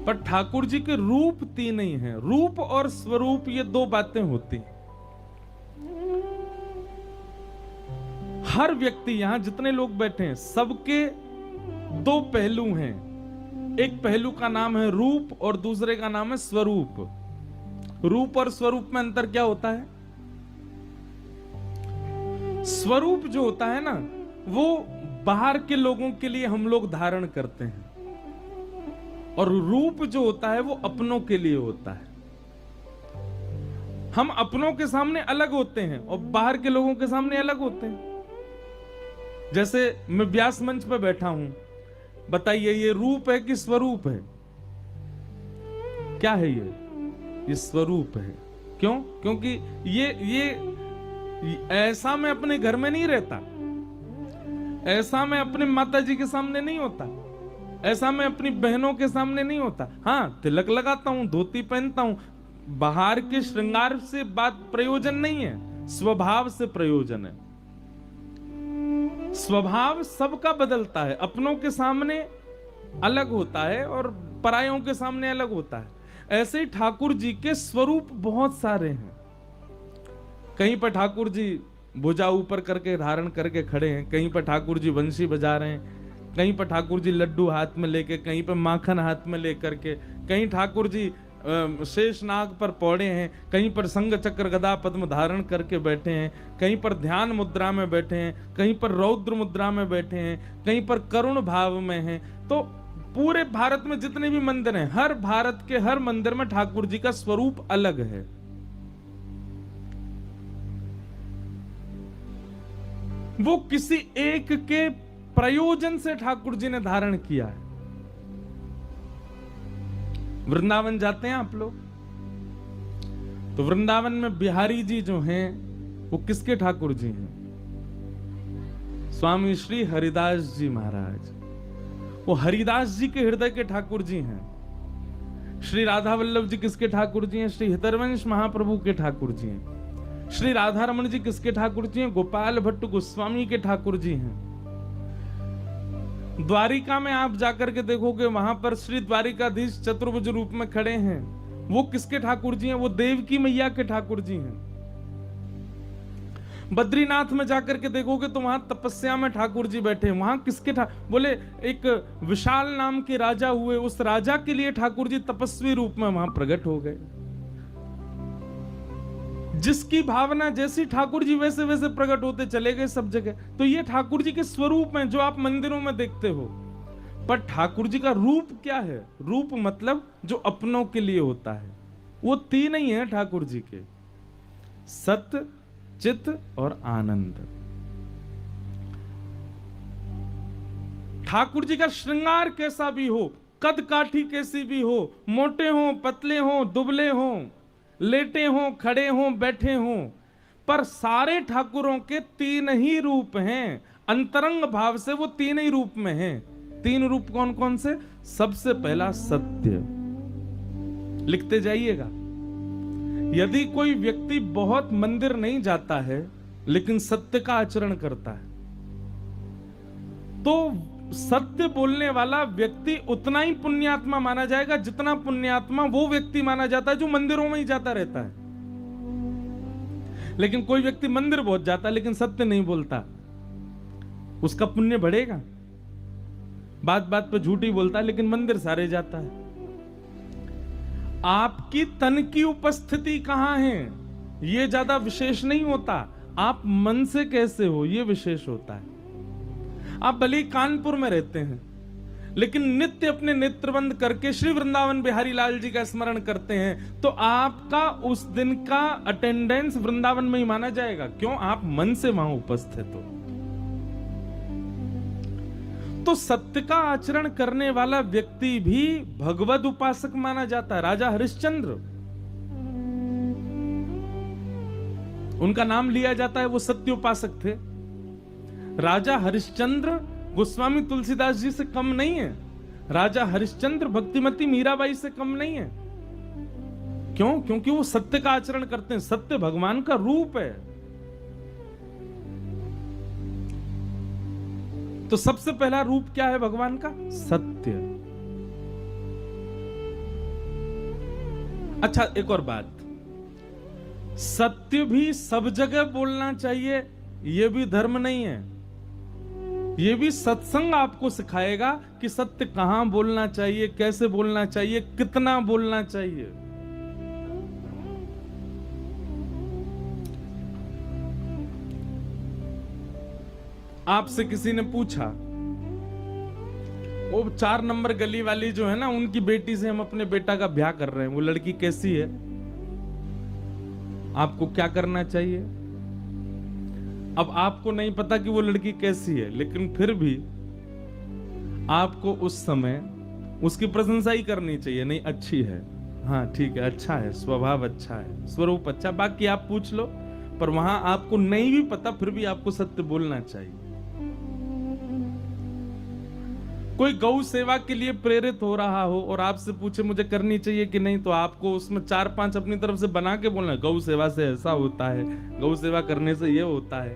पर ठाकुर जी के रूप तीन ही हैं। रूप और स्वरूप ये दो बातें होती हैं। हर व्यक्ति, यहां जितने लोग बैठे हैं, सबके दो पहलू हैं। एक पहलू का नाम है रूप और दूसरे का नाम है स्वरूप। रूप और स्वरूप में अंतर क्या होता है? स्वरूप जो होता है ना, वो बाहर के लोगों के लिए हम लोग धारण करते हैं, और रूप जो होता है वो अपनों के लिए होता है। हम अपनों के सामने अलग होते हैं और बाहर के लोगों के सामने अलग होते हैं। जैसे मैं व्यास मंच पे बैठा हूं, बताइए ये रूप है कि स्वरूप है? क्या है ये स्वरूप है। क्यों? क्योंकि ये ऐसा मैं अपने घर में नहीं रहता, ऐसा मैं अपने माता जी के सामने नहीं होता, ऐसा मैं अपनी बहनों के सामने नहीं होता। हाँ, तिलक लगाता हूं, धोती पहनता हूं, बाहर के श्रृंगार से बात प्रयोजन नहीं है, स्वभाव से प्रयोजन है। स्वभाव सबका बदलता है, अपनों के सामने अलग होता है और परायों के सामने अलग होता है। ऐसे ही ठाकुर जी के स्वरूप बहुत सारे हैं। कहीं पर ठाकुर जी भुजा ऊपर करके धारण करके खड़े हैं, कहीं पर ठाकुर जी बंसी बजा रहे हैं, कहीं पर ठाकुर जी लड्डू हाथ में लेके, कहीं पर माखन हाथ में लेकर के, कहीं ठाकुर जी शेष नाग पर पौड़े हैं, कहीं पर संग चक्र गदा पद्म धारण करके बैठे हैं, कहीं पर ध्यान मुद्रा में बैठे हैं, कहीं पर रौद्र मुद्रा में बैठे हैं, कहीं पर करुण भाव में हैं। तो पूरे भारत में जितने भी मंदिर हैं, हर भारत के हर मंदिर में ठाकुर जी का स्वरूप अलग है। वो किसी एक के प्रयोजन से ठाकुर जी ने धारण किया है। वृंदावन जाते हैं आप लोग, तो वृंदावन में बिहारी जी जो हैं वो किसके ठाकुर जी हैं? स्वामी श्री हरिदास जी महाराज, वो हरिदास जी के हृदय के ठाकुर जी हैं। श्री राधा वल्लभ जी किसके ठाकुर जी हैं? श्री हितरवंश महाप्रभु के ठाकुर जी हैं। श्री राधा रमन जी किसके ठाकुर जी हैं? गोपाल भट्ट गोस्वामी के ठाकुर जी हैं। द्वारिका में आप जाकर के देखोगे, वहां पर श्री द्वारिकाधीश चतुर्भुज रूप में खड़े हैं, वो किसके ठाकुर जी हैं? वो देवकी मैया के ठाकुर जी हैं। बद्रीनाथ में जाकर के देखोगे तो वहां तपस्या में ठाकुर जी बैठे हैं, वहां किसके बोले एक विशाल नाम के राजा हुए, उस राजा के लिए ठाकुर जी तपस्वी रूप में वहां प्रकट हो गए। जिसकी भावना जैसी ठाकुर जी वैसे वैसे प्रकट होते चले गए सब जगह। तो ये ठाकुर जी के स्वरूप हैं जो आप मंदिरों में देखते हो। पर ठाकुर जी का रूप क्या है? रूप मतलब जो अपनों के लिए होता है। वो तीन ही है ठाकुर जी के, सत्य, चित्त और आनंद। ठाकुर जी का श्रृंगार कैसा भी हो, कद काठी कैसी भी हो, मोटे हो, पतले हो, दुबले हो, लेटे हो, खड़े हो, बैठे हो, पर सारे ठाकुरों के तीन ही रूप हैं। अंतरंग भाव से वो तीन ही रूप में हैं। तीन रूप कौन कौन से? सबसे पहला सत्य। लिखते जाइएगा। यदि कोई व्यक्ति बहुत मंदिर नहीं जाता है लेकिन सत्य का आचरण करता है, तो सत्य बोलने वाला व्यक्ति उतना ही पुण्यात्मा माना जाएगा जितना पुण्यात्मा वो व्यक्ति माना जाता है जो मंदिरों में ही जाता रहता है। लेकिन कोई व्यक्ति मंदिर बहुत जाता है लेकिन सत्य नहीं बोलता, उसका पुण्य बढ़ेगा? बात बात पर झूठी बोलता है लेकिन मंदिर सारे जाता है। आपकी तन की उपस्थिति कहां है ये ज्यादा विशेष नहीं होता, आप मन से कैसे हो ये विशेष होता है। आप भले ही कानपुर में रहते हैं लेकिन नित्य अपने नेत्र बंद करके श्री वृंदावन बिहारी लाल जी का स्मरण करते हैं, तो आपका उस दिन का अटेंडेंस वृंदावन में ही माना जाएगा। क्यों? आप मन से वहां उपस्थित हो। तो सत्य का आचरण करने वाला व्यक्ति भी भगवद उपासक माना जाता है। राजा हरिश्चंद्र, उनका नाम लिया जाता है, वो सत्य उपासक थे। राजा हरिश्चंद्र गोस्वामी तुलसीदास जी से कम नहीं है। राजा हरिश्चंद्र भक्तिमती मीराबाई से कम नहीं है। क्यों? क्योंकि वो सत्य का आचरण करते हैं। सत्य भगवान का रूप है। तो सबसे पहला रूप क्या है भगवान का? सत्य। अच्छा, एक और बात, सत्य भी सब जगह बोलना चाहिए, यह भी धर्म नहीं है। यह भी सत्संग आपको सिखाएगा कि सत्य कहां बोलना चाहिए, कैसे बोलना चाहिए, कितना बोलना चाहिए। आपसे किसी ने पूछा, वो 4 नंबर गली वाली जो है ना, उनकी बेटी से हम अपने बेटा का ब्याह कर रहे हैं, वो लड़की कैसी है, आपको क्या करना चाहिए? अब आपको नहीं पता कि वो लड़की कैसी है, लेकिन फिर भी आपको उस समय उसकी प्रशंसा ही करनी चाहिए। नहीं, अच्छी है, हाँ ठीक है, अच्छा है, स्वभाव अच्छा है, स्वरूप अच्छा, बाकी आप पूछ लो। पर वहां आपको नहीं भी पता, फिर भी आपको सत्य बोलना चाहिए। कोई गौ सेवा के लिए प्रेरित हो रहा हो और आपसे पूछे मुझे करनी चाहिए कि नहीं, तो आपको उसमें 4-5 अपनी तरफ से बना के बोलना, गौ सेवा से ऐसा होता है, गौ सेवा करने से ये होता है,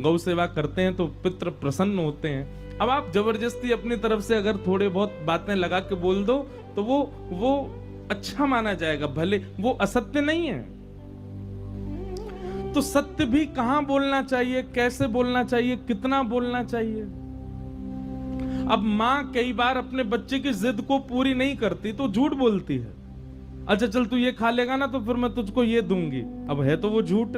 गौ सेवा करते हैं तो पितृ प्रसन्न होते हैं। अब आप जबरदस्ती अपनी तरफ से अगर थोड़े बहुत बातें लगा के बोल दो तो वो अच्छा माना जाएगा, भले वो असत्य नहीं है। तो सत्य भी कहां बोलना चाहिए, कैसे बोलना चाहिए, कितना बोलना चाहिए। अब मां कई बार अपने बच्चे की जिद को पूरी नहीं करती तो झूठ बोलती है। अच्छा चल तू ये खा लेगा ना तो फिर मैं तुझको ये दूंगी। अब है तो वो झूठ।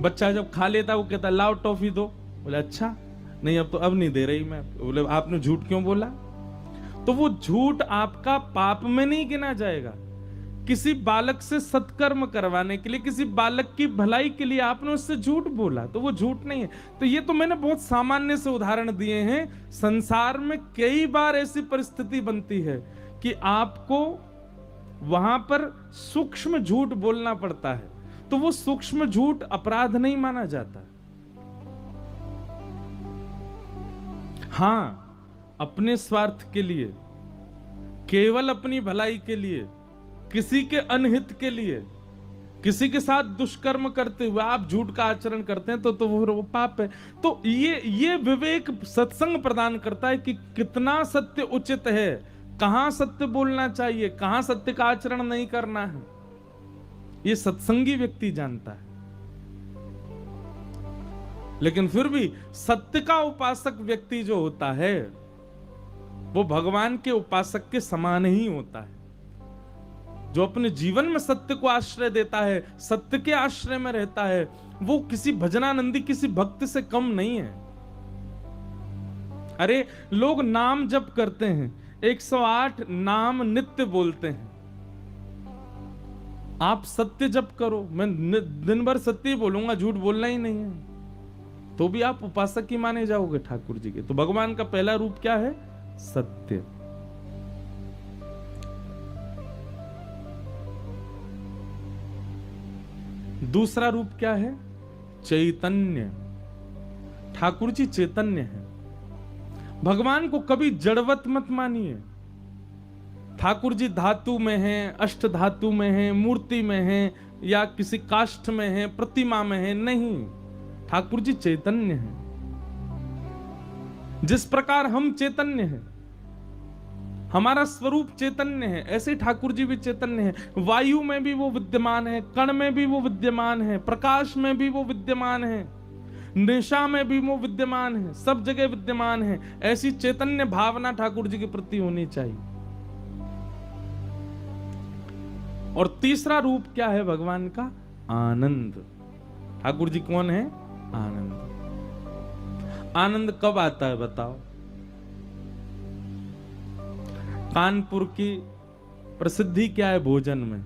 बच्चा जब खा लेता वो कहता लाओ टॉफी दो, बोले अच्छा नहीं अब नहीं दे रही मैं। बोले आपने झूठ क्यों बोला? तो वो झूठ आपका पाप में नहीं गिना जाएगा। किसी बालक से सत्कर्म करवाने के लिए, किसी बालक की भलाई के लिए आपने उससे झूठ बोला, तो वो झूठ नहीं है। तो ये तो मैंने बहुत सामान्य से उदाहरण दिए हैं। संसार में कई बार ऐसी परिस्थिति बनती है कि आपको वहां पर सूक्ष्म झूठ बोलना पड़ता है, तो वो सूक्ष्म झूठ अपराध नहीं माना जाता। हां, अपने स्वार्थ के लिए, केवल अपनी भलाई के लिए, किसी के अनहित के लिए, किसी के साथ दुष्कर्म करते हुए आप झूठ का आचरण करते हैं तो वो पाप है। तो ये विवेक सत्संग प्रदान करता है कि कितना सत्य उचित है, कहां सत्य बोलना चाहिए, कहां सत्य का आचरण नहीं करना है। ये सत्संगी व्यक्ति जानता है। लेकिन फिर भी सत्य का उपासक व्यक्ति जो होता है वो भगवान के उपासक के समान ही होता है। जो अपने जीवन में सत्य को आश्रय देता है, सत्य के आश्रय में रहता है, वो किसी भजनानंदी, किसी भक्त से कम नहीं है। अरे लोग नाम जप करते हैं, 108 नाम नित्य बोलते हैं। आप सत्य जप करो, मैं दिन भर सत्य ही बोलूंगा, झूठ बोलना ही नहीं है, तो भी आप उपासक ही माने जाओगे ठाकुर जी के। तो भगवान का पहला रूप क्या है? सत्य। दूसरा रूप क्या है? चैतन्य। ठाकुर जी चैतन्य है। भगवान को कभी जड़वत मत मानिए। ठाकुर जी धातु में हैं, अष्ट धातु में हैं, मूर्ति में हैं, या किसी काष्ठ में हैं, प्रतिमा में हैं, नहीं। ठाकुर जी चैतन्य हैं। जिस प्रकार हम चैतन्य हैं, हमारा स्वरूप चैतन्य है, ऐसे ठाकुर जी भी चैतन्य है। वायु में भी वो विद्यमान है, कण में भी वो विद्यमान है, प्रकाश में भी वो विद्यमान है, निशा में भी वो विद्यमान है, सब जगह विद्यमान है। ऐसी चैतन्य भावना ठाकुर जी के प्रति होनी चाहिए। और तीसरा रूप क्या है भगवान का? आनंद। ठाकुर जी कौन है? आनंद। आनंद कब आता है बताओ? कानपुर की प्रसिद्धि क्या है भोजन में?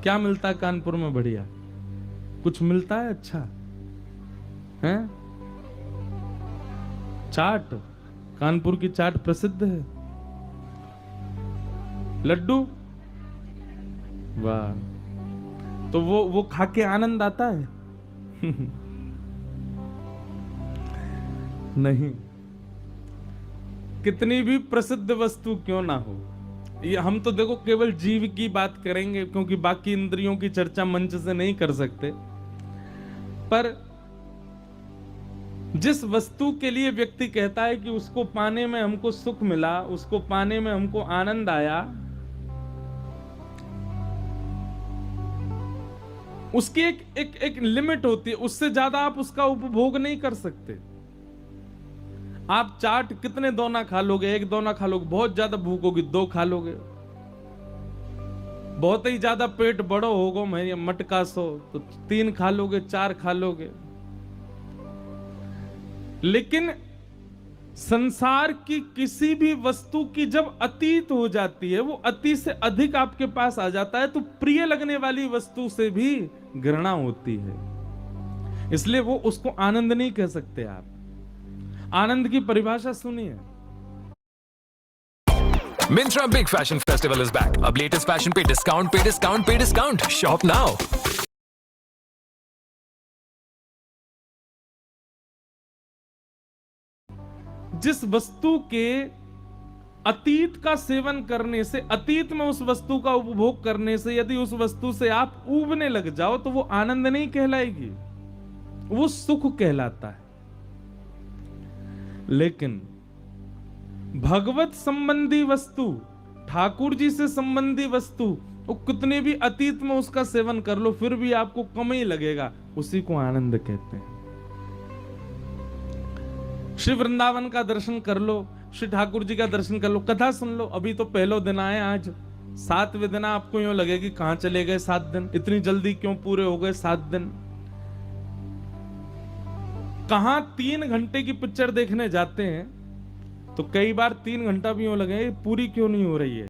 क्या मिलता है कानपुर में बढ़िया? कुछ मिलता है अच्छा है? चाट। कानपुर की चाट प्रसिद्ध है। लड्डू, वाह। तो वो खा के आनंद आता है? नहीं। कितनी भी प्रसिद्ध वस्तु क्यों ना हो, ये हम तो देखो केवल जीव की बात करेंगे क्योंकि बाकी इंद्रियों की चर्चा मंच से नहीं कर सकते। पर जिस वस्तु के लिए व्यक्ति कहता है कि उसको पाने में हमको सुख मिला, उसको पाने में हमको आनंद आया, उसकी एक लिमिट होती है, उससे ज्यादा आप उसका उपभोग नहीं कर सकते। आप चाट कितने दोना खा लोगे? एक दोना खा लोगे, बहुत ज्यादा भूख होगी 2 खा लोगे, बहुत ही ज्यादा पेट बड़ो होगा मैं मटका सो तो 3 खा लोगे, 4 खा लोगे। लेकिन संसार की किसी भी वस्तु की जब अतीत हो जाती है, वो अति से अधिक आपके पास आ जाता है, तो प्रिय लगने वाली वस्तु से भी घृणा होती है। इसलिए वो उसको आनंद नहीं कह सकते आप। आनंद की परिभाषा सुनिए। Myntra Big Fashion Festival is back. अब लेटेस्ट फैशन पे डिस्काउंट पे डिस्काउंट पे डिस्काउंट। Shop now. जिस वस्तु के अतीत का सेवन करने से, अतीत में उस वस्तु का उपभोग करने से यदि उस वस्तु से आप ऊबने लग जाओ, तो वो आनंद नहीं कहलाएगी, वो सुख कहलाता है। लेकिन भगवत संबंधी वस्तु, ठाकुर जी से संबंधी वस्तु, वो कितने भी अतीत में उसका सेवन कर लो फिर भी आपको कम ही लगेगा, उसी को आनंद कहते हैं। श्री वृंदावन का दर्शन कर लो, श्री ठाकुर जी का दर्शन कर लो, कथा सुन लो। अभी तो पहला दिन आए, आज 7वें दिन आपको यूं लगेगा कि कहां चले गए 7 दिन, इतनी जल्दी क्यों पूरे हो गए 7 दिन। कहां 3 घंटे की पिक्चर देखने जाते हैं तो कई बार 3 घंटा भी यूं लगे पूरी क्यों नहीं हो रही है।